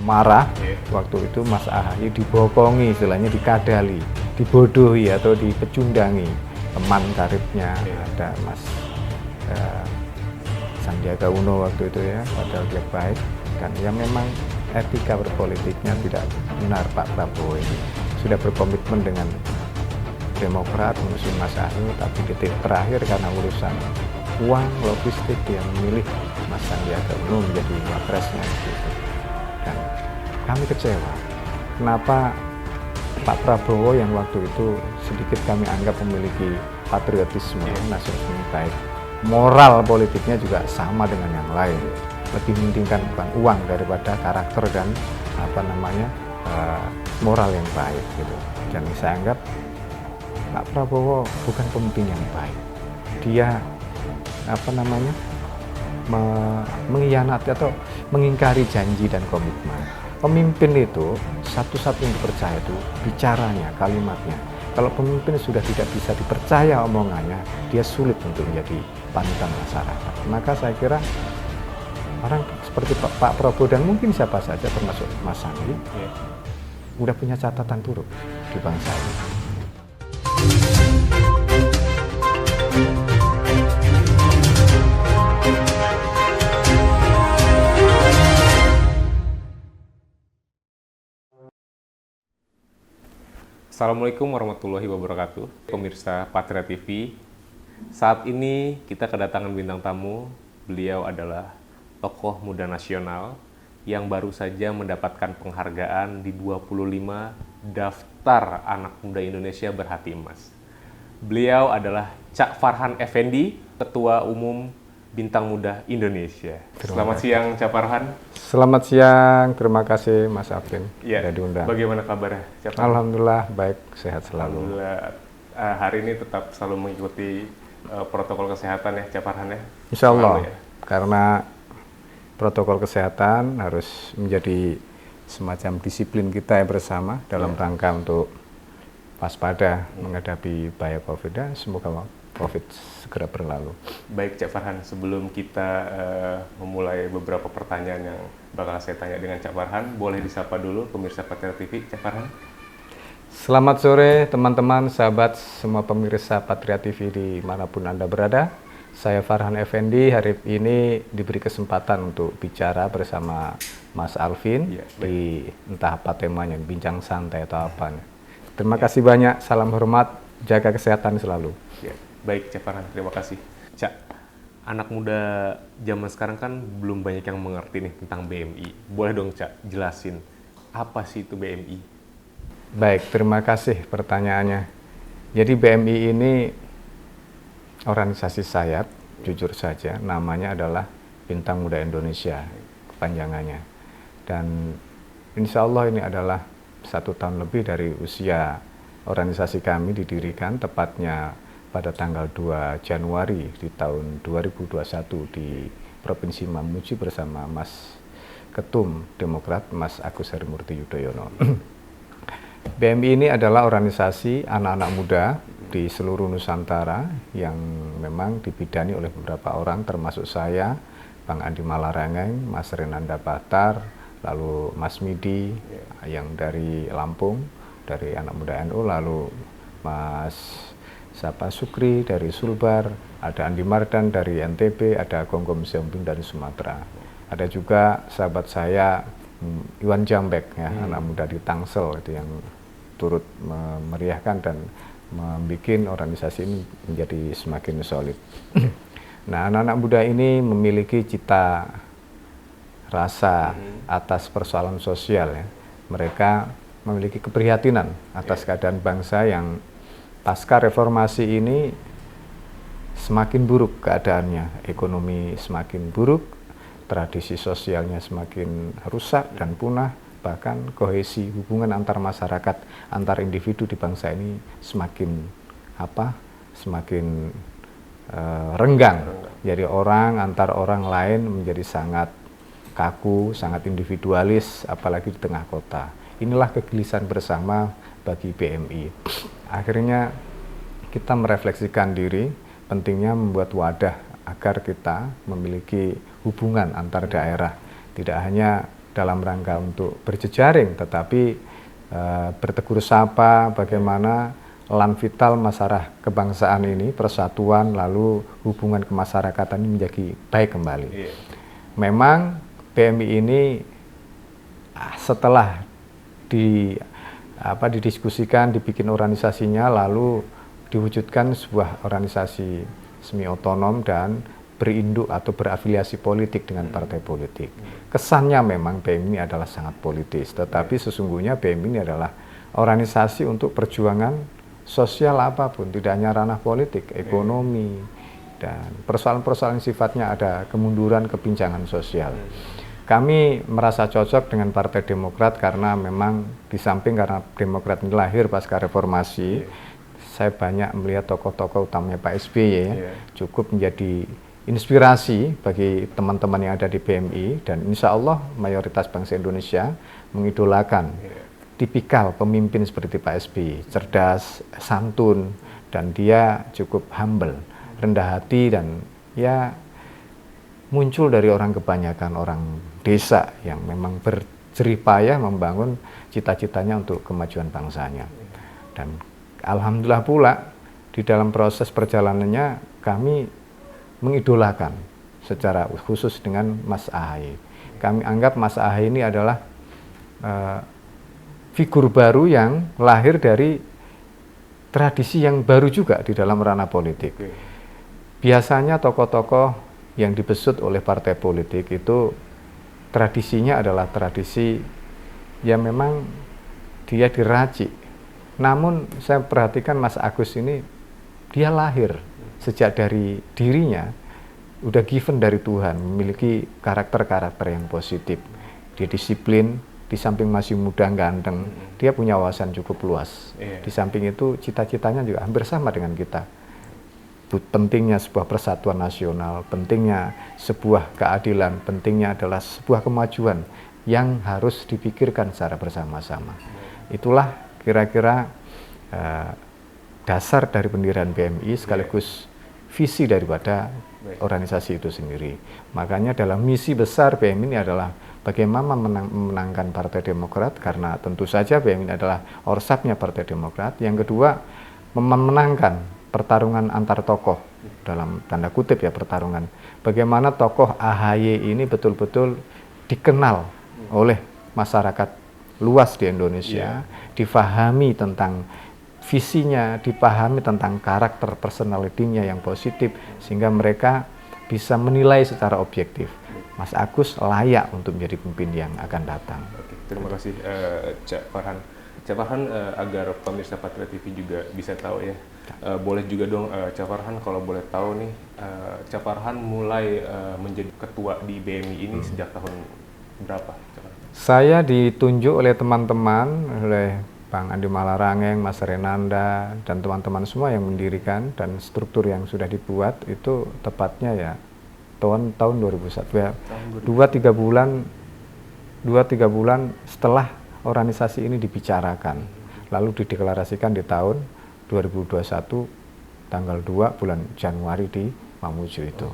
marah waktu itu Mas AHY dibokongi, istilahnya dikadali, dibodohi atau dipecundangi teman karibnya. Ada Mas Sandiaga Uno waktu itu ya, padahal dia baik, dan ya memang etika berpolitiknya tidak benar. Pak Prabowo ini sudah berkomitmen dengan Demokrat mengusung Mas AHY, tapi detik terakhir karena urusan uang logistik yang memilih Mas Sandiaga Uno menjadi wapresnya gitu. Dan kami kecewa. Kenapa Pak Prabowo yang waktu itu sedikit kami anggap memiliki patriotisme, nasionalisme baik, moral politiknya juga sama dengan yang lain, lebih mementingkan bukan uang daripada karakter dan moral yang baik gitu. Dan saya anggap Pak Prabowo bukan pemimpin yang baik. Dia mengkhianati atau mengingkari janji dan komitmen. Pemimpin itu satu-satu yang dipercaya itu bicaranya, kalimatnya. Kalau pemimpin sudah tidak bisa dipercaya omongannya, dia sulit untuk menjadi panutan masyarakat. Maka saya kira orang seperti Pak Prabowo dan mungkin siapa saja termasuk Mas Sandi udah punya catatan buruk di bangsa ini. Assalamualaikum warahmatullahi wabarakatuh, pemirsa Patria TV. Saat ini kita kedatangan bintang tamu. Beliau adalah tokoh muda nasional yang baru saja mendapatkan penghargaan di 25 Daftar Anak Muda Indonesia Berhati Emas. Beliau adalah Cak Farhan Effendi, Ketua Umum Bintang Muda Indonesia. Selamat siang, Cak Farhan. Selamat siang, terima kasih Mas Afin Ya, sudah diundang. bagaimana kabarnya, Cak Farhan? Alhamdulillah baik, sehat selalu. Alhamdulillah, hari ini tetap selalu mengikuti protokol kesehatan ya, Cak Farhan ya? Insya Allah, Selalu, ya? karena protokol kesehatan harus menjadi semacam disiplin kita yang bersama dalam rangka untuk waspada menghadapi bahaya COVID, dan semoga COVID segera berlalu. Baik, Cak Farhan, sebelum kita memulai beberapa pertanyaan yang bakal saya tanya dengan Cak Farhan, boleh disapa dulu pemirsa Patria TV, Cak Farhan. Selamat sore teman-teman, sahabat, semua pemirsa Patria TV dimanapun Anda berada. Saya Farhan Effendi, hari ini diberi kesempatan untuk bicara bersama Mas Alvin di entah apa temanya, bincang santai atau apa. Terima kasih banyak, salam hormat, jaga kesehatan selalu. Ya, baik Cak Farhan, terima kasih. Cak, anak muda zaman sekarang kan belum banyak yang mengerti nih tentang BMI. Boleh dong Cak, jelasin apa sih itu BMI? Baik, terima kasih pertanyaannya. Jadi BMI ini organisasi sayap, jujur saja, namanya adalah Bintang Muda Indonesia, kepanjangannya. Dan insya Allah ini adalah 1 tahun lebih dari usia organisasi kami didirikan, tepatnya pada tanggal 2 Januari di tahun 2021 di Provinsi Mamuju bersama Mas Ketum Demokrat, Mas Agus Harimurti Yudhoyono. BMI ini adalah organisasi anak-anak muda di seluruh Nusantara yang memang dibidani oleh beberapa orang, termasuk saya, Bang Andi Malarangeng, Mas Renanda Bahtar, lalu Mas Midi yang dari Lampung, dari anak muda NU, lalu Mas Sapa Sukri dari Sulbar, ada Andi Mardan dari NTB, ada Gonggom Siombing dari Sumatera. Ada juga sahabat saya Iwan Jambek, ya, anak muda di Tangsel, itu yang turut memeriahkan dan membuat organisasi ini menjadi semakin solid. Nah, anak-anak muda ini memiliki cita rasa atas persoalan sosial, ya. Mereka memiliki keprihatinan atas keadaan bangsa yang pasca reformasi ini semakin buruk keadaannya, ekonomi semakin buruk, tradisi sosialnya semakin rusak dan punah, bahkan kohesi hubungan antar masyarakat, antar individu di bangsa ini semakin renggang. Jadi orang antar orang lain menjadi sangat kaku, sangat individualis, apalagi di tengah kota. Inilah kegelisahan bersama bagi BMI. Akhirnya kita merefleksikan diri, pentingnya membuat wadah agar kita memiliki hubungan antar daerah, tidak hanya dalam rangka untuk berjejaring, tetapi bertegur sapa bagaimana elan vital masalah kebangsaan ini, persatuan, lalu hubungan kemasyarakatan ini menjadi baik kembali. Memang PMI ini setelah didiskusikan, dibikin organisasinya, lalu diwujudkan sebuah organisasi semi otonom dan berinduk atau berafiliasi politik dengan partai politik. Kesannya memang PMI ini adalah sangat politis, tetapi sesungguhnya PMI ini adalah organisasi untuk perjuangan sosial apapun, tidak hanya ranah politik, ekonomi, dan persoalan-persoalan sifatnya ada kemunduran, kepincangan sosial. Kami merasa cocok dengan Partai Demokrat karena memang di samping karena Demokrat ini lahir pasca reformasi, saya banyak melihat tokoh-tokoh utamanya Pak SBY cukup menjadi inspirasi bagi teman-teman yang ada di PMI, dan insya Allah mayoritas bangsa Indonesia mengidolakan tipikal pemimpin seperti Pak SBY, cerdas, santun, dan dia cukup humble, rendah hati, dan ya muncul dari orang kebanyakan orang desa yang memang berjerih payah membangun cita-citanya untuk kemajuan bangsanya. Dan alhamdulillah pula di dalam proses perjalanannya kami mengidolakan secara khusus dengan Mas Ahaye. Kami anggap Mas Ahaye ini adalah figur baru yang lahir dari tradisi yang baru juga di dalam ranah politik. Biasanya tokoh-tokoh yang dibesut oleh partai politik itu tradisinya adalah tradisi yang memang dia diracik. Namun saya perhatikan Mas Agus ini, dia lahir sejak dari dirinya, udah given dari Tuhan, memiliki karakter-karakter yang positif. Dia disiplin, di samping masih muda, ganteng, dia punya wawasan cukup luas. Di samping itu cita-citanya juga hampir sama dengan kita. Pentingnya sebuah persatuan nasional, pentingnya sebuah keadilan, pentingnya adalah sebuah kemajuan yang harus dipikirkan secara bersama-sama. Itulah kira-kira dasar dari pendirian PMI sekaligus visi daripada organisasi itu sendiri. Makanya dalam misi besar PMI ini adalah bagaimana memenangkan Partai Demokrat, karena tentu saja PMI ini adalah orsapnya Partai Demokrat. Yang kedua, memenangkan pertarungan antar tokoh, dalam tanda kutip ya pertarungan. Bagaimana tokoh AHY ini betul-betul dikenal oleh masyarakat luas di Indonesia, difahami tentang visinya, dipahami tentang karakter personality-nya yang positif, sehingga mereka bisa menilai secara objektif. Mas Agus layak untuk menjadi pemimpin yang akan datang. Oke, terima kasih Cak Farhan. Cak Farhan, agar pemirsa Patra TV juga bisa tahu ya, boleh juga dong Cak Farhan kalau boleh tahu nih, Cak Farhan mulai menjadi ketua di BMI ini sejak tahun berapa? Saya ditunjuk oleh teman-teman, oleh Bang Andi Malarangeng, Mas Renanda, dan teman-teman semua yang mendirikan, dan struktur yang sudah dibuat itu tepatnya ya tahun 2001 ya, 2-3 bulan setelah organisasi ini dibicarakan, lalu dideklarasikan di tahun 2021 tanggal 2 bulan Januari di Mamuju itu.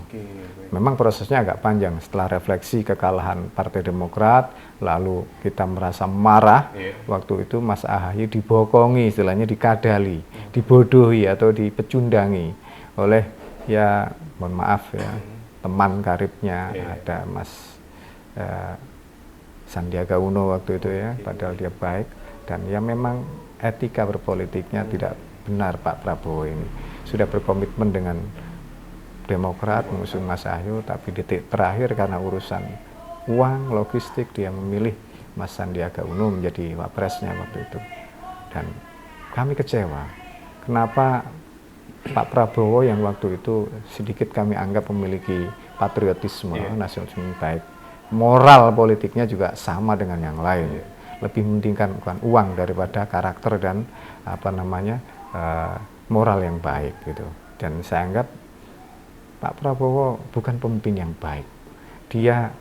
Memang prosesnya agak panjang. Setelah refleksi kekalahan Partai Demokrat, lalu kita merasa marah. Waktu itu Mas Ahaye dibokongi, istilahnya dikadali, dibodohi atau dipecundangi oleh, ya mohon maaf ya, teman karibnya, ada Mas Sandiaga Uno waktu itu ya, padahal dia baik, dan ya memang etika berpolitiknya tidak benar. Pak Prabowo ini sudah berkomitmen dengan Demokrat mengusung Mas Ahaye, tapi detik terakhir karena urusan uang, logistik, dia memilih Mas Sandiaga Uno menjadi wapresnya waktu itu. Dan kami kecewa, kenapa Pak Prabowo yang waktu itu sedikit kami anggap memiliki patriotisme, nasionalisme baik, moral politiknya juga sama dengan yang lain, lebih mementingkan bukan uang daripada karakter dan moral yang baik gitu. Dan saya anggap Pak Prabowo bukan pemimpin yang baik. Dia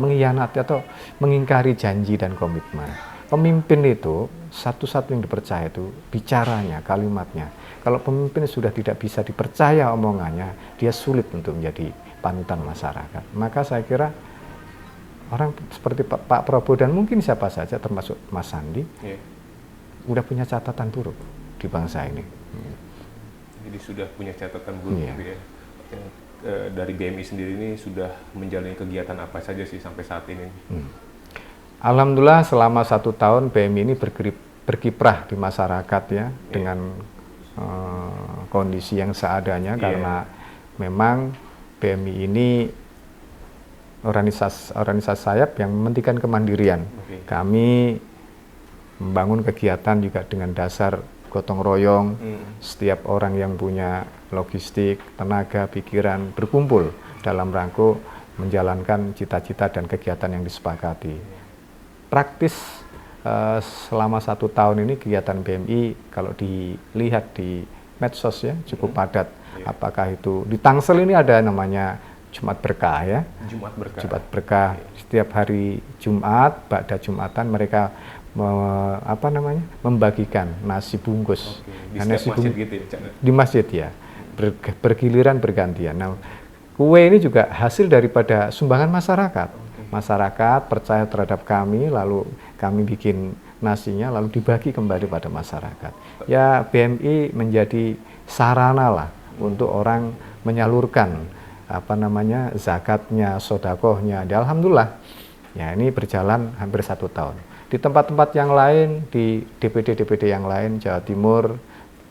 mengkhianati atau mengingkari janji dan komitmen. pemimpin itu satu-satu yang dipercaya itu bicaranya, kalimatnya. Kalau pemimpin sudah tidak bisa dipercaya omongannya, dia sulit untuk menjadi panutan masyarakat. Maka saya kira orang seperti Pak Prabowo dan mungkin siapa saja termasuk Mas Sandi, udah punya catatan buruk di bangsa ini. Jadi sudah punya catatan buruk gitu ya. Dari BMI sendiri ini sudah menjalani kegiatan apa saja sih sampai saat ini? Alhamdulillah selama 1 tahun BMI ini berkiprah di masyarakat ya, dengan kondisi yang seadanya, karena memang BMI ini organisasi sayap yang mementingkan kemandirian. Kami membangun kegiatan juga dengan dasar gotong royong, setiap orang yang punya logistik, tenaga, pikiran berkumpul dalam rangka menjalankan cita-cita dan kegiatan yang disepakati. Praktis selama 1 tahun ini kegiatan BMI kalau dilihat di medsos ya cukup padat. Apakah itu di Tangsel ini ada namanya Jumat Berkah ya. Jumat Berkah. Setiap hari Jumat, pada Jumatan mereka membagikan nasi bungkus. Di nasi bungkus gitu ya, di masjid ya, bergiliran bergantian. Nah, kue ini juga hasil daripada sumbangan masyarakat. Masyarakat percaya terhadap kami, lalu kami bikin nasinya, lalu dibagi kembali pada masyarakat. Ya, BMI menjadi sarana lah untuk orang menyalurkan zakatnya, sodakohnya. Dan alhamdulillah, ya ini berjalan hampir 1 tahun. Di tempat-tempat yang lain, di DPD yang lain, Jawa Timur,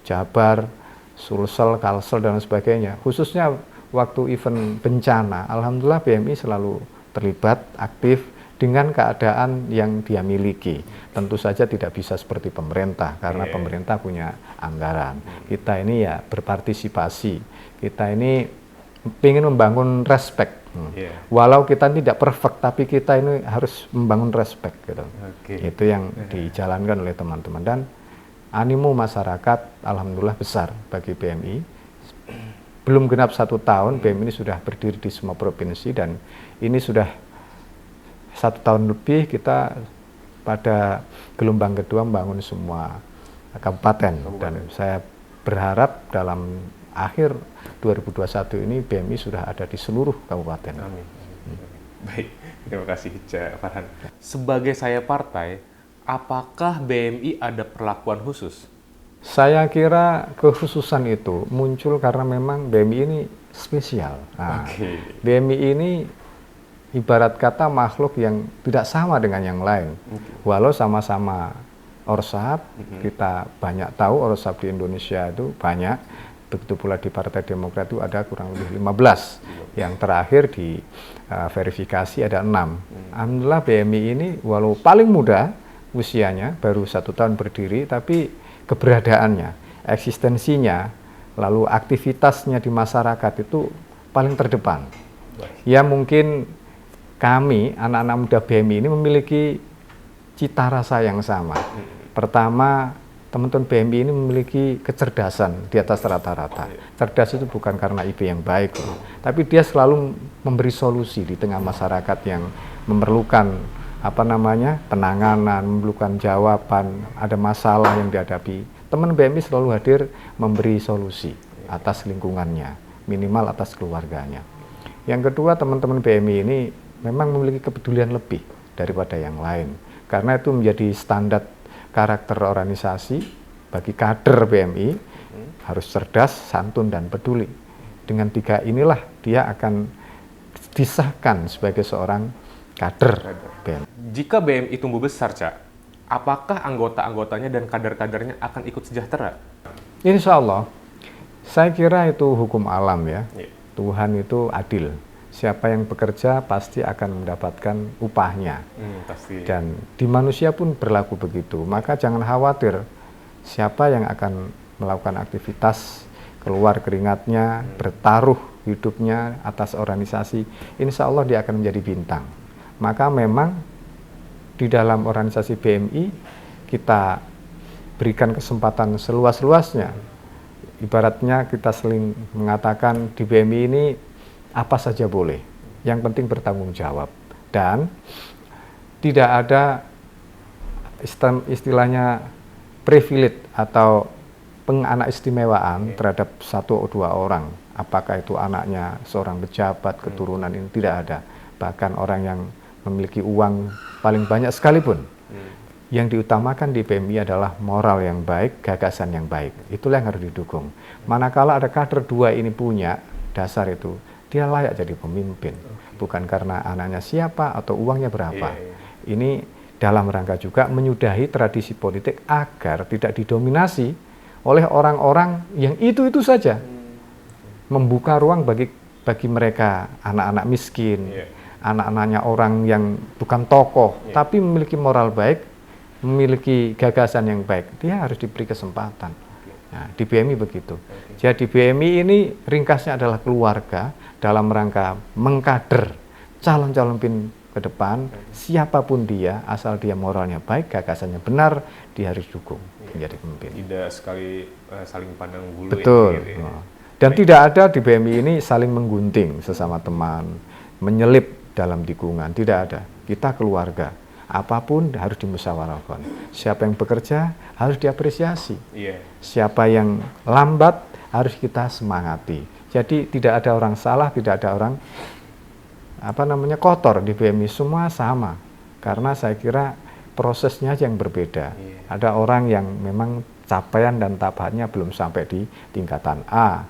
Jabar, Sulsel, Kalsel, dan sebagainya, khususnya waktu event bencana, alhamdulillah BMI selalu terlibat, aktif, dengan keadaan yang dia miliki. Tentu saja tidak bisa seperti pemerintah, karena pemerintah punya anggaran. Kita ini ya berpartisipasi, kita ini ingin membangun respect. Walau kita tidak perfect, tapi kita ini harus membangun respect gitu. Itu yang dijalankan oleh teman-teman, dan animo masyarakat alhamdulillah besar bagi BMI. Belum genap 1 tahun BMI ini sudah berdiri di semua provinsi, dan ini sudah 1 tahun lebih kita pada gelombang kedua membangun semua kabupaten. Dan saya berharap dalam akhir 2021 ini BMI sudah ada di seluruh kabupaten. Amin. Baik, terima kasih Cak Farhan. Sebagai saya partai, apakah BMI ada perlakuan khusus? Saya kira kekhususan itu muncul karena memang BMI ini spesial. BMI ini ibarat kata makhluk yang tidak sama dengan yang lain. Walau sama-sama Orsap, kita banyak tahu Orsap di Indonesia itu banyak. Begitu pula di Partai Demokrat itu ada kurang lebih 15. Yang terakhir di verifikasi ada 6. Alhamdulillah BMI ini walau paling muda usianya, baru 1 tahun berdiri, tapi keberadaannya, eksistensinya, lalu aktivitasnya di masyarakat itu paling terdepan. Ya mungkin kami, anak-anak muda BMI ini memiliki cita rasa yang sama. Pertama, teman-teman BMI ini memiliki kecerdasan di atas rata-rata. Cerdas itu bukan karena IP yang baik, tapi dia selalu memberi solusi di tengah masyarakat yang memerlukan penanganan, memerlukan jawaban, ada masalah yang dihadapi. Teman BMI selalu hadir memberi solusi atas lingkungannya, minimal atas keluarganya. Yang kedua, teman-teman BMI ini memang memiliki kepedulian lebih daripada yang lain, karena itu menjadi standar karakter organisasi bagi kader BMI, harus cerdas, santun, dan peduli. Dengan 3 inilah dia akan disahkan sebagai seorang kader BMI. Jika BMI tumbuh besar, Cak, apakah anggota-anggotanya dan kader-kadernya akan ikut sejahtera? Insya Allah, saya kira itu hukum alam ya. Tuhan itu adil. Siapa yang bekerja pasti akan mendapatkan upahnya. Pasti. Dan di manusia pun berlaku begitu. Maka jangan khawatir siapa yang akan melakukan aktivitas, keluar keringatnya, bertaruh hidupnya atas organisasi, insya Allah dia akan menjadi bintang. Maka memang di dalam organisasi BMI kita berikan kesempatan seluas-luasnya. Ibaratnya kita sering mengatakan di BMI ini apa saja boleh, yang penting bertanggung jawab, dan tidak ada istilahnya privilege atau penganak istimewaan terhadap satu atau dua orang. Apakah itu anaknya seorang pejabat, keturunan, ini tidak ada. Bahkan orang yang memiliki uang paling banyak sekalipun. Yang diutamakan di PMI adalah moral yang baik, gagasan yang baik. Itulah yang harus didukung. Manakala ada kader dua ini punya dasar itu, dia layak jadi pemimpin. Bukan karena anaknya siapa atau uangnya berapa. Ini dalam rangka juga menyudahi tradisi politik agar tidak didominasi oleh orang-orang yang itu saja. Membuka ruang bagi mereka, anak-anak miskin, anak-anaknya orang yang bukan tokoh, tapi memiliki moral baik, memiliki gagasan yang baik, dia harus diberi kesempatan. Nah, di BMI begitu. Jadi BMI ini ringkasnya adalah keluarga dalam rangka mengkader calon-calon pemimpin ke depan, siapapun dia, asal dia moralnya baik, gagasannya benar, dia harus dukung menjadi pemimpin. Tidak sekali saling pandang bulu. Betul. Ya. Dan tidak ada di BMI ini saling menggunting sesama teman, menyelip dalam tikungan, tidak ada. Kita keluarga. Apapun harus dimusyawarahkan. Siapa yang bekerja harus diapresiasi. Siapa yang lambat harus kita semangati. Jadi tidak ada orang salah, tidak ada orang kotor di BMI, semua sama. Karena saya kira prosesnya yang berbeda. Ada orang yang memang capaian dan tahapannya belum sampai di tingkatan A,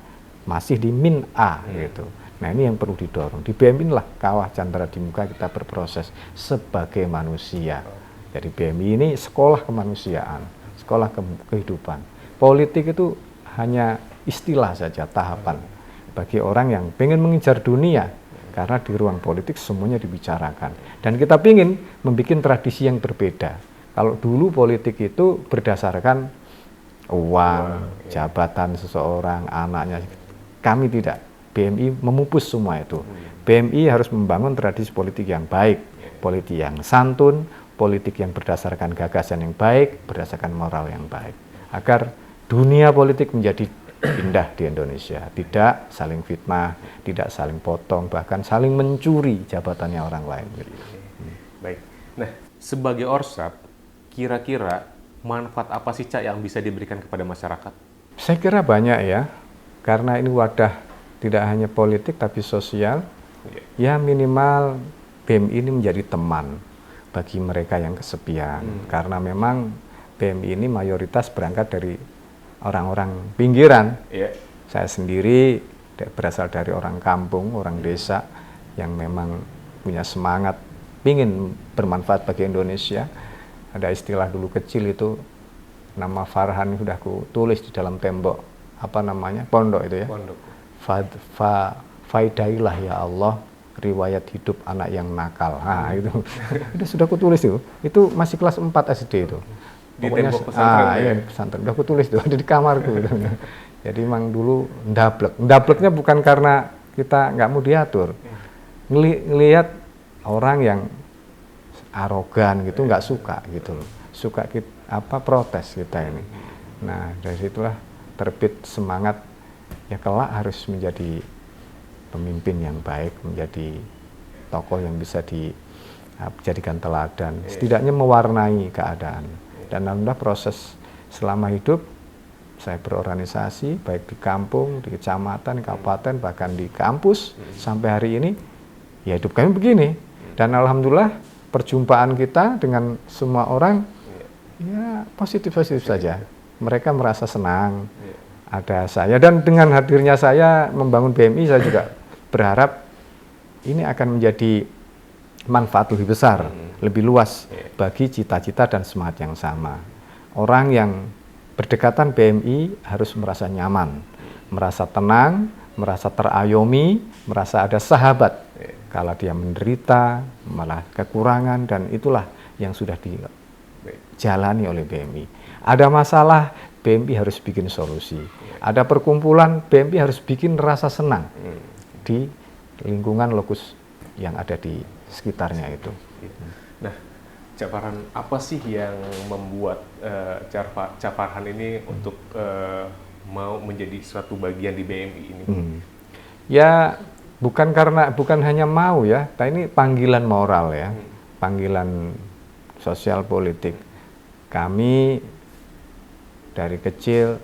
masih di min A gitu. Nah, ini yang perlu didorong. Di BMI lah kawah candra di muka kita berproses sebagai manusia. Jadi BMI ini sekolah kemanusiaan, sekolah kehidupan. Politik itu hanya istilah saja, tahapan. Bagi orang yang pengen mengejar dunia, karena di ruang politik semuanya dibicarakan. Dan kita ingin membuat tradisi yang berbeda. Kalau dulu politik itu berdasarkan uang, jabatan seseorang, anaknya. Kami tidak. BMI memupus semua itu. BMI harus membangun tradisi politik yang baik, politik yang santun, politik yang berdasarkan gagasan yang baik, berdasarkan moral yang baik. Agar dunia politik menjadi indah di Indonesia. Tidak saling fitnah, tidak saling potong, bahkan saling mencuri jabatannya orang lain. Baik. Nah, sebagai Orsap, kira-kira manfaat apa sih, Cak, yang bisa diberikan kepada masyarakat? Saya kira banyak ya, karena ini wadah tidak hanya politik tapi sosial. Ya minimal BMI ini menjadi teman bagi mereka yang kesepian. Karena memang BMI ini mayoritas berangkat dari orang-orang pinggiran. Saya sendiri berasal dari orang kampung, orang desa yang memang punya semangat ingin bermanfaat bagi Indonesia. Ada istilah dulu kecil itu, nama Farhan sudah aku tulis di dalam tembok, pondok itu ya. Pondok. Faidailah ya Allah riwayat hidup anak yang nakal. Nah, itu sudah aku tulis itu. Itu masih kelas 4 SD itu. Di tembok pesantren. Pesantren. Udah aku tulis itu, ada di kamarku gitu. Jadi memang dulu ndablek. Ndableknya bukan karena kita nggak mau diatur. Ngelihat orang yang arogan gitu, nggak suka gitu loh. Suka protes kita ini. Nah, dari situlah terbit semangat ya kelak harus menjadi pemimpin yang baik, menjadi tokoh yang bisa dijadikan teladan, setidaknya mewarnai keadaan. Dan alhamdulillah proses selama hidup saya berorganisasi baik di kampung, di kecamatan, kabupaten, bahkan di kampus sampai hari ini ya hidup kami begini. Dan alhamdulillah perjumpaan kita dengan semua orang ya positif-positif saja. Mereka merasa senang ada saya, dan dengan hadirnya saya membangun BMI, saya juga berharap ini akan menjadi manfaat lebih besar, lebih luas bagi cita-cita dan semangat yang sama. Orang yang berdekatan BMI harus merasa nyaman, merasa tenang, merasa terayomi, merasa ada sahabat. Kalau dia menderita, malah kekurangan, dan itulah yang sudah dijalani oleh BMI. Ada masalah, BMI harus bikin solusi. Ada perkumpulan, BMI harus bikin rasa senang di lingkungan lokus yang ada di sekitarnya itu. Nah, Cak Farhan, apa sih yang membuat Cak Farhan ini untuk mau menjadi suatu bagian di BMI ini? Ya, bukan hanya mau ya, tapi ini panggilan moral ya, panggilan sosial politik. Kami dari kecil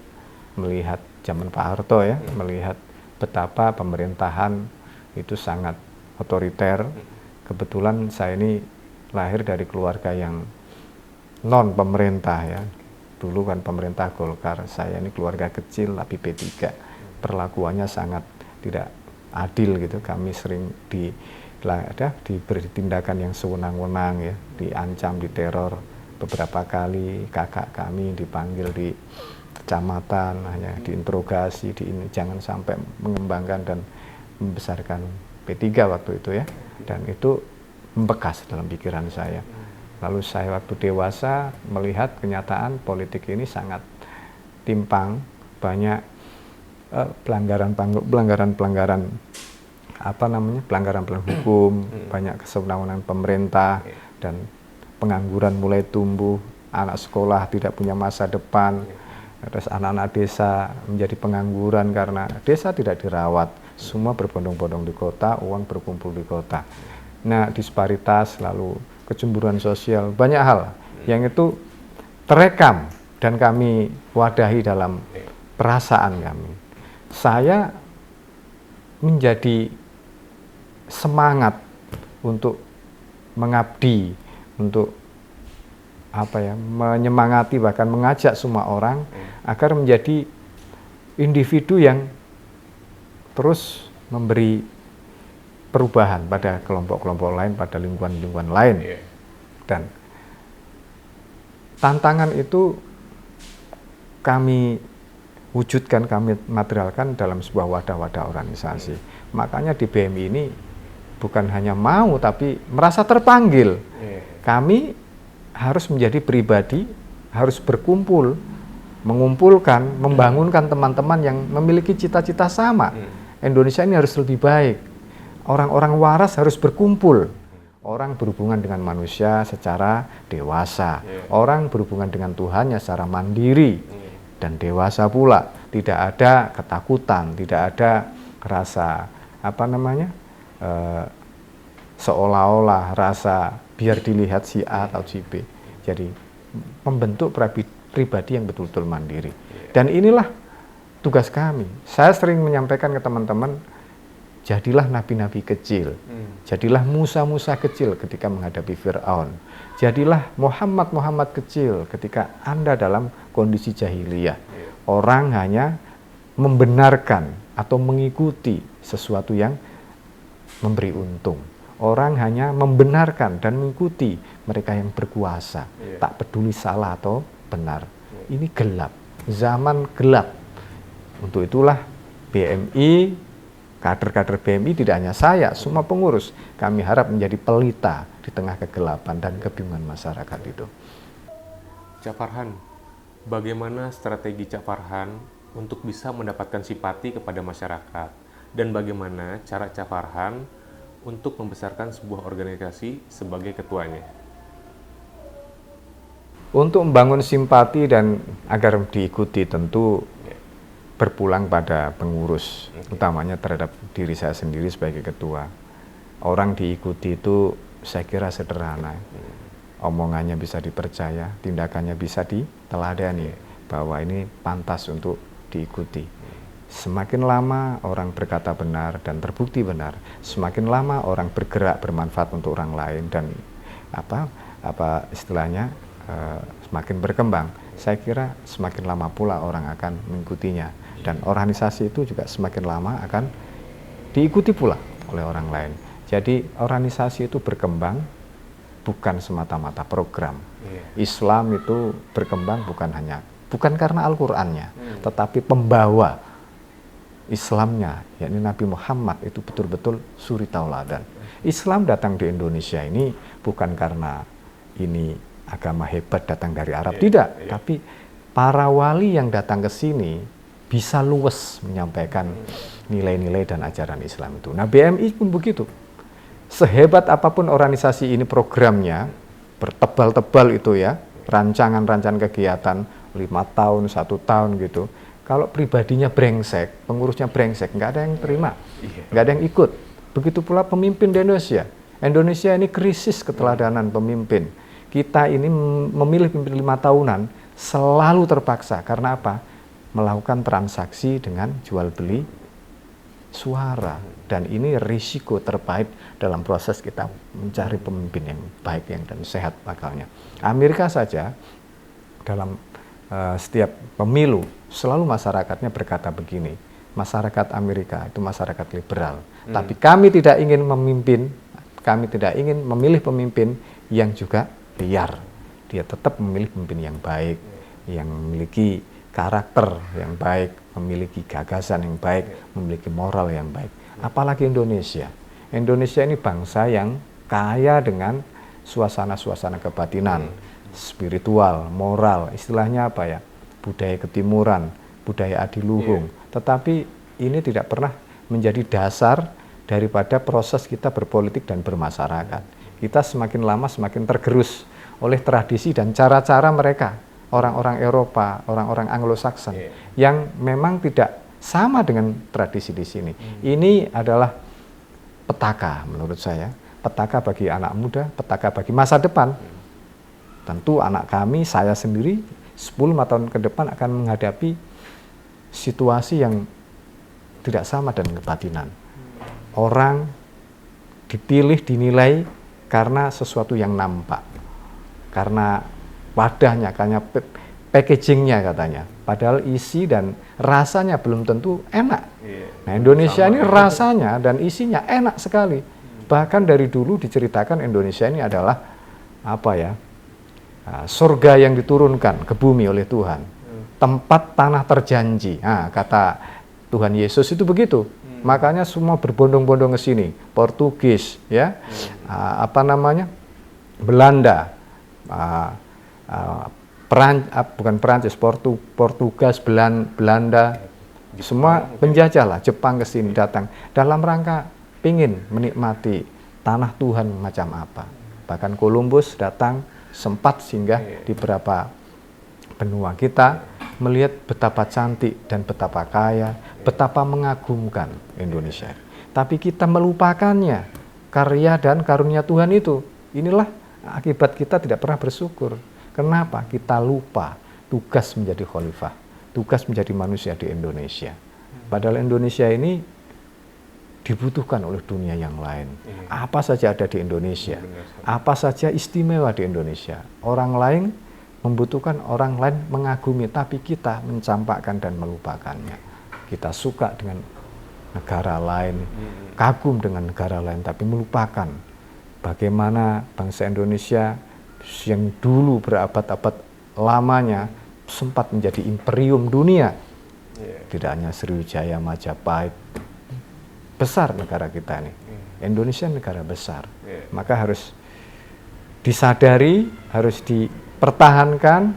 melihat zaman Pak Harto ya, melihat betapa pemerintahan itu sangat otoriter. Kebetulan saya ini lahir dari keluarga yang non pemerintah ya. Dulu kan pemerintah Golkar, saya ini keluarga kecil tapi P3. Perlakuannya sangat tidak adil gitu. Kami sering diberi tindakan yang sewenang-wenang ya, diancam, diteror. Beberapa kali kakak kami dipanggil di kecamatan, hanya diinterogasi, jangan sampai mengembangkan dan membesarkan P3 waktu itu ya. Dan itu membekas dalam pikiran saya. Lalu saya waktu dewasa melihat kenyataan politik ini sangat timpang, banyak pelanggaran hukum, banyak kesewenang-wenangan pemerintah, dan pengangguran mulai tumbuh, anak sekolah tidak punya masa depan, terus anak-anak desa menjadi pengangguran karena desa tidak dirawat, semua berbondong-bondong di kota, uang berkumpul di kota. Nah, disparitas, lalu kecemburuan sosial, banyak hal yang itu terekam dan kami wadahi dalam perasaan kami. Saya menjadi semangat untuk mengabdi, untuk menyemangati bahkan mengajak semua orang agar menjadi individu yang terus memberi perubahan pada kelompok-kelompok lain, pada lingkungan-lingkungan lain. Dan tantangan itu kami wujudkan, kami materialkan dalam sebuah wadah-wadah organisasi. Makanya di BMI ini bukan hanya mau tapi merasa terpanggil. Kami harus menjadi pribadi, harus berkumpul, mengumpulkan, membangunkan teman-teman yang memiliki cita-cita sama. Indonesia ini harus lebih baik. Orang-orang waras harus berkumpul. Orang berhubungan dengan manusia secara dewasa. Orang berhubungan dengan Tuhannya secara mandiri dan dewasa pula. Tidak ada ketakutan, tidak ada rasa seolah-olah rasa biar dilihat si A atau si B. Jadi membentuk pribadi yang betul-betul mandiri. Dan inilah tugas kami. Saya sering menyampaikan ke teman-teman, jadilah nabi-nabi kecil. Jadilah Musa-Musa kecil ketika menghadapi Fir'aun. Jadilah Muhammad kecil ketika Anda dalam kondisi jahiliyah. Orang hanya membenarkan atau mengikuti sesuatu yang memberi untung. Orang hanya membenarkan dan mengikuti mereka yang berkuasa, tak peduli salah atau benar. Ini gelap, zaman gelap. Untuk itulah BMI, kader-kader BMI tidak hanya saya, semua pengurus, kami harap menjadi pelita di tengah kegelapan dan kebingungan masyarakat itu. Cak Farhan, bagaimana strategi Cak Farhan untuk bisa mendapatkan simpati kepada masyarakat? Dan bagaimana cara Cak Farhan untuk membesarkan sebuah organisasi sebagai ketuanya? Untuk membangun simpati dan agar diikuti tentu berpulang pada pengurus, utamanya terhadap diri saya sendiri sebagai ketua. Orang diikuti itu saya kira sederhana. Omongannya bisa dipercaya, tindakannya bisa diteladani, bahwa ini pantas untuk diikuti. Semakin lama orang berkata benar dan terbukti benar, semakin lama orang bergerak bermanfaat untuk orang lain dan semakin berkembang. Saya kira semakin lama pula orang akan mengikutinya dan organisasi itu juga semakin lama akan diikuti pula oleh orang lain. Jadi organisasi itu berkembang bukan semata-mata program. Islam itu berkembang bukan karena Al-Qur'annya, tetapi pembawa Islamnya, yakni Nabi Muhammad itu betul-betul suri tauladan. Islam datang di Indonesia ini bukan karena ini agama hebat datang dari Arab, tidak. Tapi para wali yang datang ke sini bisa luwes menyampaikan nilai-nilai dan ajaran Islam itu. Nah, BMI pun begitu. Sehebat apapun organisasi ini programnya, bertebal-tebal itu ya, rancangan-rancangan kegiatan 5 tahun, 1 tahun gitu. Kalau pribadinya brengsek, pengurusnya brengsek, nggak ada yang terima, nggak ada yang ikut. Begitu pula pemimpin di Indonesia. Indonesia ini krisis keteladanan pemimpin. Kita ini memilih pemimpin 5 tahunan selalu terpaksa. Karena apa? Melakukan transaksi dengan jual beli suara. Dan ini risiko terpahit dalam proses kita mencari pemimpin yang baik dan sehat akalnya. Amerika saja dalam setiap pemilu selalu masyarakatnya berkata begini, masyarakat Amerika itu masyarakat liberal, tapi kami tidak ingin memilih pemimpin yang juga liar. Dia tetap memilih pemimpin yang baik, yang memiliki karakter yang baik, memiliki gagasan yang baik, memiliki moral yang baik. Apalagi Indonesia. Indonesia ini bangsa yang kaya dengan suasana-suasana kebatinan, spiritual, moral, istilahnya apa ya? Budaya ketimuran, budaya adiluhung. Tetapi ini tidak pernah menjadi dasar daripada proses kita berpolitik dan bermasyarakat. Kita semakin lama semakin tergerus oleh tradisi dan cara-cara mereka, orang-orang Eropa, orang-orang Anglo-Saxon, yang memang tidak sama dengan tradisi di sini. Ini adalah petaka menurut saya, petaka bagi anak muda, petaka bagi masa depan. Tentu anak kami, saya sendiri, 10 tahun ke depan akan menghadapi situasi yang tidak sama dengan kebatinan. Orang dipilih, dinilai karena sesuatu yang nampak, karena wadahnya, karena packagingnya katanya. Padahal isi dan rasanya belum tentu enak. Nah, Indonesia ini rasanya dan isinya enak sekali. Bahkan dari dulu diceritakan Indonesia ini adalah apa ya? Surga yang diturunkan ke bumi oleh Tuhan, tempat tanah terjanji. Nah, kata Tuhan Yesus itu begitu. Makanya semua berbondong-bondong ke sini. Portugis, ya, Belanda, bukan Perancis, Portugas, Belanda, semua penjajah lah. Jepang ke sini datang dalam rangka pingin menikmati tanah Tuhan macam apa. Bahkan Columbus datang sempat singgah di beberapa benua kita, melihat betapa cantik dan betapa kaya, betapa mengagumkan Indonesia. Tapi kita melupakannya, karya dan karunia Tuhan itu. Inilah akibat kita tidak pernah bersyukur. Kenapa? Kita lupa tugas menjadi khalifah, tugas menjadi manusia di Indonesia. Padahal Indonesia ini dibutuhkan oleh dunia yang lain. Apa saja ada di Indonesia, apa saja istimewa di Indonesia. Orang lain membutuhkan, orang lain mengagumi, tapi kita mencampakkan dan melupakannya. Kita suka dengan negara lain, kagum dengan negara lain, tapi melupakan bagaimana bangsa Indonesia yang dulu berabad-abad lamanya sempat menjadi imperium dunia. Tidak hanya Sriwijaya, Majapahit, besar negara kita ini. Indonesia negara besar. Maka harus disadari, harus dipertahankan,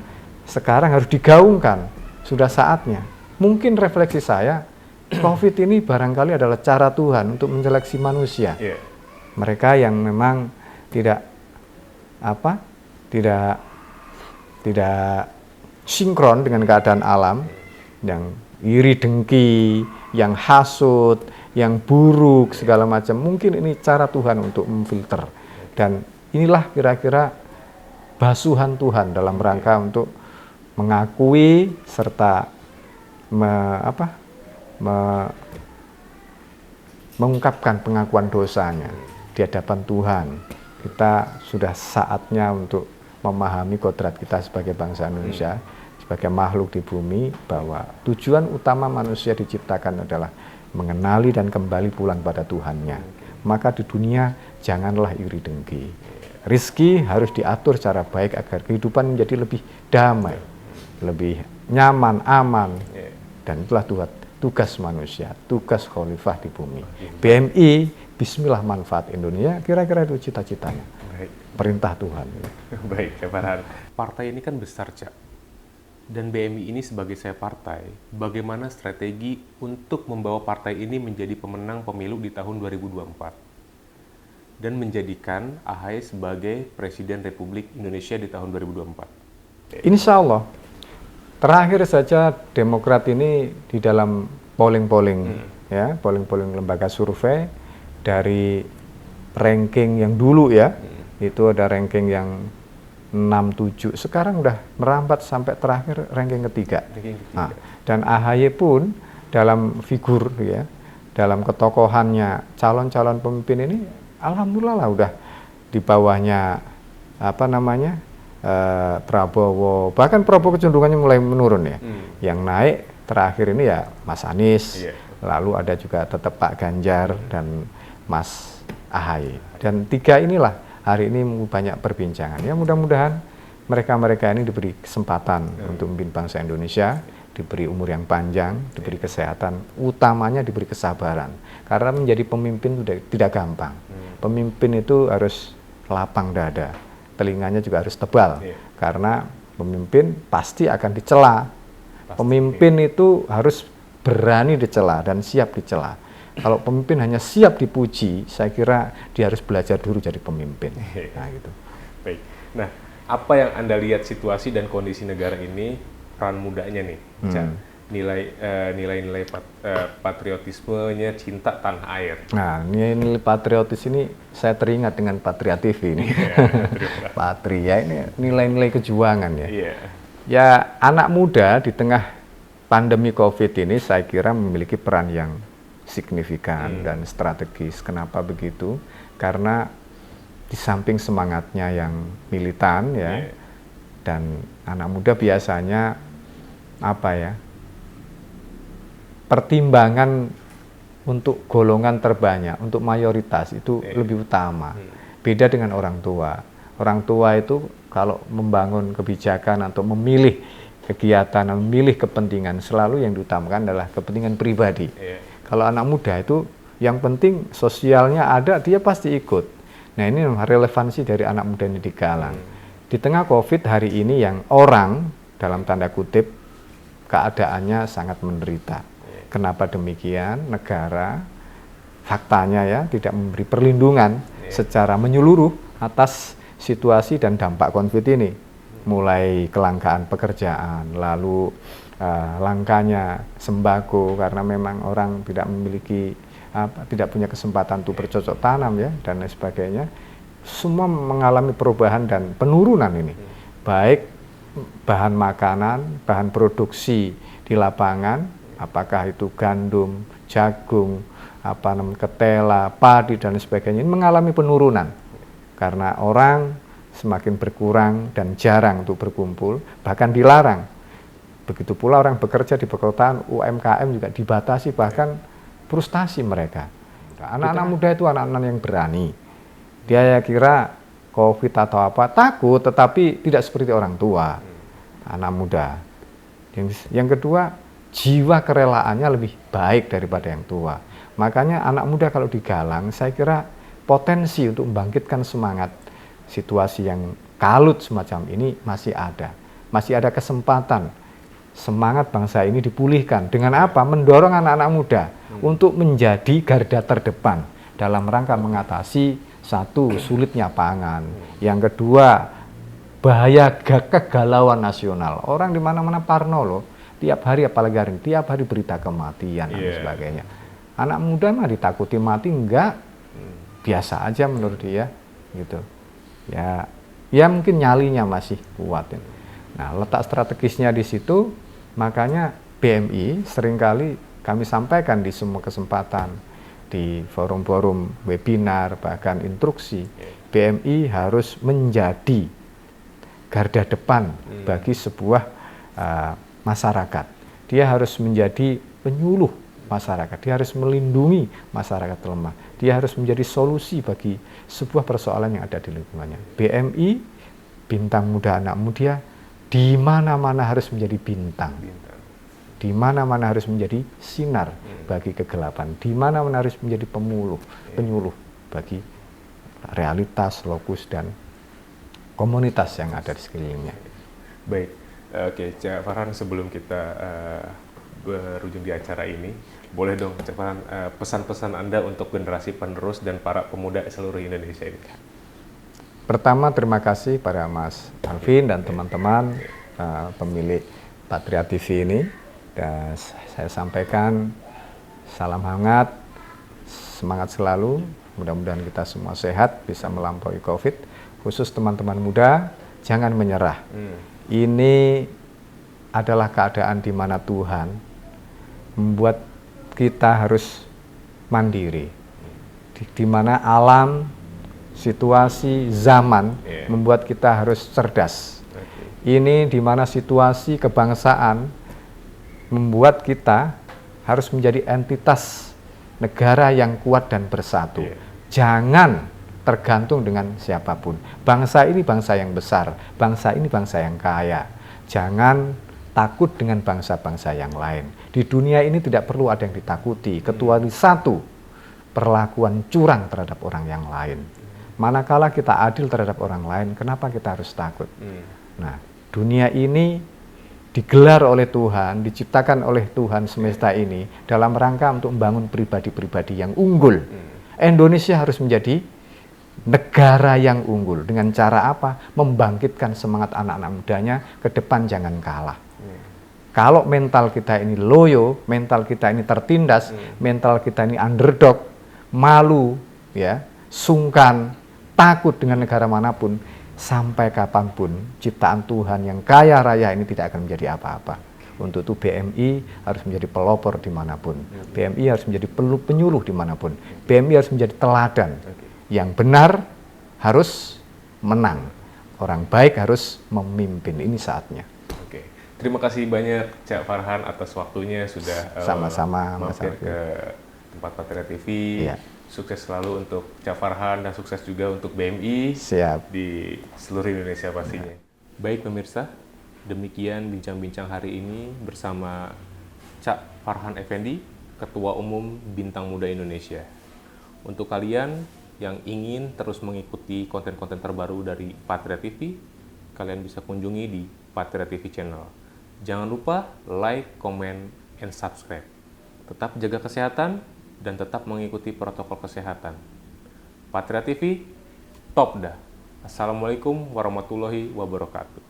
sekarang harus digaungkan. Sudah saatnya. Mungkin refleksi saya, COVID ini barangkali adalah cara Tuhan untuk menyeleksi manusia. Mereka yang memang tidak sinkron dengan keadaan alam, yang iri dengki, yang hasut, yang buruk, segala macam. Mungkin ini cara Tuhan untuk memfilter. Dan inilah kira-kira basuhan Tuhan dalam rangka untuk mengakui serta mengungkapkan pengakuan dosanya di hadapan Tuhan. Kita sudah saatnya untuk memahami kodrat kita sebagai bangsa Indonesia, sebagai makhluk di bumi, bahwa tujuan utama manusia diciptakan adalah mengenali dan kembali pulang pada Tuhannya. Maka di dunia janganlah iri dengki. Rizki harus diatur secara baik agar kehidupan menjadi lebih damai, lebih nyaman, aman. Dan itulah tugas manusia, tugas khalifah di bumi. BMI, Bismillah manfaat Indonesia, kira-kira itu cita-citanya. Perintah Tuhan. Baik, Pak Farhan. Partai ini kan besar, Cak. Dan BMI ini sebagai saya partai, bagaimana strategi untuk membawa partai ini menjadi pemenang pemilu di tahun 2024 dan menjadikan AHY sebagai Presiden Republik Indonesia di tahun 2024? Insya Allah. Terakhir saja Demokrat ini di dalam polling-polling, ya, polling-polling lembaga survei dari ranking yang dulu ya, itu ada ranking yang 6, 7, sekarang udah merambat sampai terakhir ranking ketiga. Ranking ketiga. Nah, dan AHY pun dalam figur ya, dalam ketokohannya calon-calon pemimpin ini, alhamdulillah lah udah di bawahnya Prabowo. Bahkan Prabowo kecenderungannya mulai menurun ya. Yang naik terakhir ini ya Mas Anies, lalu ada juga tetap Pak Ganjar dan Mas AHY. Dan tiga inilah hari ini banyak perbincangan. Ya mudah-mudahan mereka-mereka ini diberi kesempatan untuk memimpin bangsa Indonesia, diberi umur yang panjang, diberi kesehatan, utamanya diberi kesabaran. Karena menjadi pemimpin sudah tidak gampang. Pemimpin itu harus lapang dada, telinganya juga harus tebal. Karena pemimpin pasti akan dicela. Pemimpin itu harus berani dicela dan siap dicela. Kalau pemimpin hanya siap dipuji, saya kira dia harus belajar dulu jadi pemimpin. Nah, gitu. Baik. Nah, apa yang Anda lihat situasi dan kondisi negara ini, peran mudanya nih, nilai-nilai patriotismenya, cinta tanah air. Nah, nilai patriotis ini saya teringat dengan Patria TV ini. Patria ini nilai-nilai kejuangan ya. Ya, anak muda di tengah pandemi COVID ini saya kira memiliki peran yang signifikan dan strategis. Kenapa begitu? Karena di samping semangatnya yang militan ya, dan anak muda biasanya pertimbangan untuk golongan terbanyak, untuk mayoritas itu lebih utama. Beda dengan orang tua. Orang tua itu kalau membangun kebijakan atau memilih kegiatan, memilih kepentingan, selalu yang diutamakan adalah kepentingan pribadi. Kalau anak muda itu yang penting sosialnya ada, dia pasti ikut. Nah, ini relevansi dari anak muda ini digalang. Di tengah COVID hari ini yang orang, dalam tanda kutip, keadaannya sangat menderita. Kenapa demikian? Negara faktanya ya tidak memberi perlindungan secara menyeluruh atas situasi dan dampak COVID ini. Mulai kelangkaan pekerjaan, lalu langkanya sembako karena memang orang tidak memiliki tidak punya kesempatan untuk bercocok tanam ya dan lain sebagainya. Semua mengalami perubahan dan penurunan ini. Baik bahan makanan, bahan produksi di lapangan, apakah itu gandum, jagung, ketela, padi dan sebagainya, ini mengalami penurunan karena orang semakin berkurang dan jarang untuk berkumpul, bahkan dilarang. Begitu pula orang bekerja di perkotaan, UMKM juga dibatasi, bahkan frustasi mereka. Anak-anak muda itu anak-anak yang berani. Dia kira COVID atau apa, takut, tetapi tidak seperti orang tua. Anak muda. Yang kedua, jiwa kerelaannya lebih baik daripada yang tua. Makanya anak muda kalau digalang, saya kira potensi untuk membangkitkan semangat situasi yang kalut semacam ini masih ada. Masih ada kesempatan semangat bangsa ini dipulihkan. Dengan apa? Mendorong anak-anak muda untuk menjadi garda terdepan dalam rangka mengatasi satu, sulitnya pangan. Yang kedua, bahaya kegalauan nasional. Orang di mana-mana parno loh. Tiap hari apalagi hari ini, tiap hari berita kematian dan sebagainya. Anak muda mah ditakuti mati enggak? Biasa aja menurut dia gitu. Ya mungkin nyalinya masih kuat. Nah, letak strategisnya di situ, makanya BMI seringkali kami sampaikan di semua kesempatan, di forum-forum webinar, bahkan instruksi, BMI harus menjadi garda depan bagi sebuah masyarakat. Dia harus menjadi penyuluh masyarakat, dia harus melindungi masyarakat lemah, dia harus menjadi solusi bagi sebuah persoalan yang ada di lingkungannya. BMI, bintang muda anak muda, di mana-mana harus menjadi bintang. Di mana-mana harus menjadi sinar bagi kegelapan. Di mana-mana harus menjadi penyuluh bagi realitas, lokus, dan komunitas yang ada di sekelilingnya. Baik, oke, Cak Farhan, sebelum kita berujung di acara ini, boleh dong Cak Farhan pesan-pesan Anda untuk generasi penerus dan para pemuda seluruh Indonesia ini? Pertama, terima kasih pada Mas Alvin dan teman-teman pemilik Patria TV ini. Dan saya sampaikan salam hangat, semangat selalu. Mudah-mudahan kita semua sehat, bisa melampaui COVID. Khusus teman-teman muda, jangan menyerah. Ini adalah keadaan di mana Tuhan membuat kita harus mandiri. Di mana alam, situasi, zaman membuat kita harus cerdas. Ini di mana situasi kebangsaan membuat kita harus menjadi entitas negara yang kuat dan bersatu. Jangan tergantung dengan siapapun. Bangsa ini bangsa yang besar, bangsa ini bangsa yang kaya. Jangan takut dengan bangsa-bangsa yang lain. Di dunia ini tidak perlu ada yang ditakuti, kecuali satu, perlakuan curang terhadap orang yang lain. Manakala kita adil terhadap orang lain, kenapa kita harus takut? Nah, dunia ini digelar oleh Tuhan, diciptakan oleh Tuhan semesta ini dalam rangka untuk membangun pribadi-pribadi yang unggul. Indonesia harus menjadi negara yang unggul. Dengan cara apa? Membangkitkan semangat anak-anak mudanya ke depan, jangan kalah. Kalau mental kita ini loyo, mental kita ini tertindas, mental kita ini underdog, malu, ya, sungkan, takut dengan negara manapun, sampai kapanpun ciptaan Tuhan yang kaya raya ini tidak akan menjadi apa-apa. Untuk itu BMI harus menjadi pelopor dimanapun. BMI harus menjadi penyuluh dimanapun. BMI harus menjadi teladan. Yang benar harus menang. Orang baik harus memimpin. Ini saatnya. Oke. Terima kasih banyak Cak Farhan atas waktunya sudah sama-sama mampir ke tempat Patria TV. Iya. Sukses selalu untuk Cak Farhan dan sukses juga untuk BMI. Siap. Di seluruh Indonesia pastinya. Baik pemirsa, demikian bincang-bincang hari ini bersama Cak Farhan Effendi, Ketua Umum Bintang Muda Indonesia. Untuk kalian yang ingin terus mengikuti konten-konten terbaru dari Patria TV, kalian bisa kunjungi di Patria TV Channel. Jangan lupa like, comment, and subscribe. Tetap jaga kesehatan dan tetap mengikuti protokol kesehatan. Patria TV, top dah. Assalamualaikum warahmatullahi wabarakatuh.